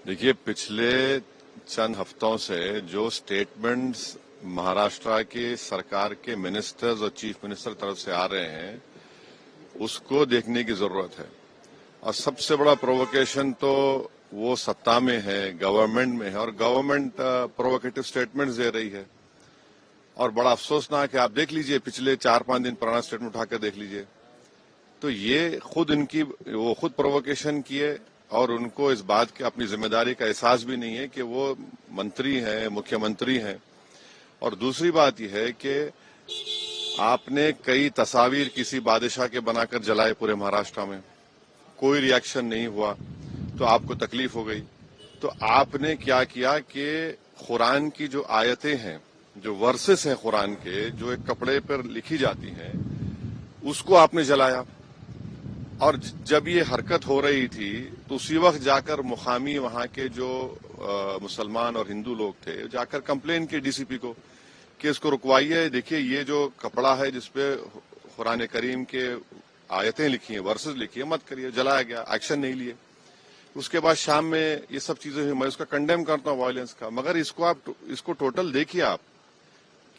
देखिए, पिछले चंद हफ्तों से जो स्टेटमेंट्स महाराष्ट्र की सरकार के मिनिस्टर्स और चीफ मिनिस्टर तरफ से आ रहे हैं उसको देखने की जरूरत है। और सबसे बड़ा प्रोवोकेशन तो वो सत्ता में है, गवर्नमेंट में है, और गवर्नमेंट प्रोवोकेटिव स्टेटमेंट्स दे रही है। और बड़ा अफसोसनाक है, आप देख लीजिए, पिछले 4-5 दिन पुराना स्टेटमेंट उठाकर देख लीजिए, तो ये वो खुद प्रोवोकेशन किए और उनको इस बात की अपनी जिम्मेदारी का एहसास भी नहीं है कि वो मंत्री हैं, मुख्यमंत्री हैं। और दूसरी बात यह है कि आपने कई तस्वीर किसी बादशाह के बनाकर जलाए पूरे महाराष्ट्र में, कोई रिएक्शन नहीं हुआ, तो आपको तकलीफ हो गई। तो आपने क्या किया कि कुरान की जो आयतें हैं, जो वर्सेस हैं कुरान के, जो एक कपड़े पर लिखी जाती हैं, उसको आपने जलाया। और जब ये हरकत हो रही थी तो उसी वक्त जाकर मुकामी वहां के जो मुसलमान और हिंदू लोग थे, जाकर कंप्लेन की डीसीपी को कि इसको रुकवाइए। देखिए, ये जो कपड़ा है जिसपे कुरान करीम के आयतें लिखी हैं, वर्सेस लिखी है, मत करिए। जलाया गया, एक्शन नहीं लिए। उसके बाद शाम में ये सब चीजें हुई। मैं उसका कंडेम करता हूँ वायलेंस का, मगर इसको टोटल देखिए आप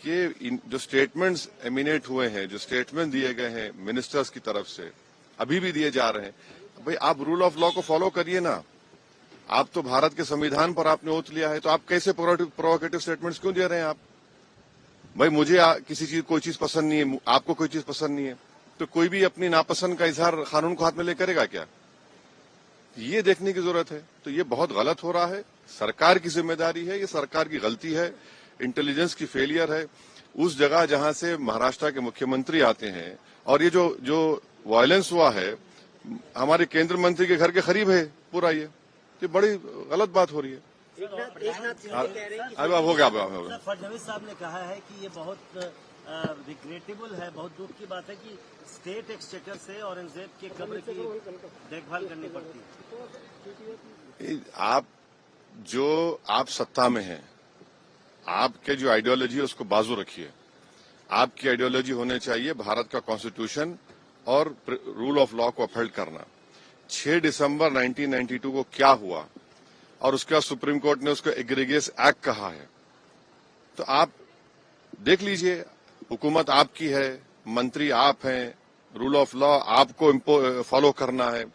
कि जो स्टेटमेंट्स एमिनेट हुए हैं, जो स्टेटमेंट दिए गए हैं मिनिस्टर्स की तरफ से, अभी भी दिए जा रहे हैं। भाई, आप रूल ऑफ लॉ को फॉलो करिए ना। आप तो भारत के संविधान पर आपने ओथ लिया है, तो आप कैसे प्रोवोकेटिव स्टेटमेंट्स क्यों दे रहे हैं आप? भाई, मुझे कोई चीज पसंद नहीं है, आपको कोई चीज पसंद नहीं है, तो कोई भी अपनी नापसंद का इजहार कानून को हाथ में ले करेगा क्या? ये देखने की जरूरत है। तो ये बहुत गलत हो रहा है। सरकार की जिम्मेदारी है, ये सरकार की गलती है, इंटेलिजेंस की फेलियर है। उस जगह जहां से महाराष्ट्र के मुख्यमंत्री आते हैं, और ये जो वायलेंस हुआ है हमारे केंद्र मंत्री के घर के करीब है पूरा, ये बड़ी गलत बात हो रही है। अब हो गया। फडणवीस साहब ने कहा है कि ये बहुत रिग्रेटेबल है, बहुत दुख की बात है कि स्टेट एक्सचेकर से औरंगजेब के कब्र की देखभाल करनी पड़ती है। आप सत्ता में हैं, आपके जो आइडियोलॉजी है उसको बाजू रखिए। आपकी आइडियोलॉजी होने चाहिए भारत का कॉन्स्टिट्यूशन और रूल ऑफ लॉ को अपहोल्ड करना। 6 दिसंबर 1992 को क्या हुआ, और उसके बाद सुप्रीम कोर्ट ने उसको एग्रीगियस एक्ट कहा है। तो आप देख लीजिए, हुकूमत आपकी है, मंत्री आप हैं, रूल ऑफ लॉ आपको फॉलो करना है,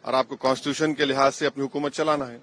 और आपको कॉन्स्टिट्यूशन के लिहाज से अपनी हुकूमत चलाना है।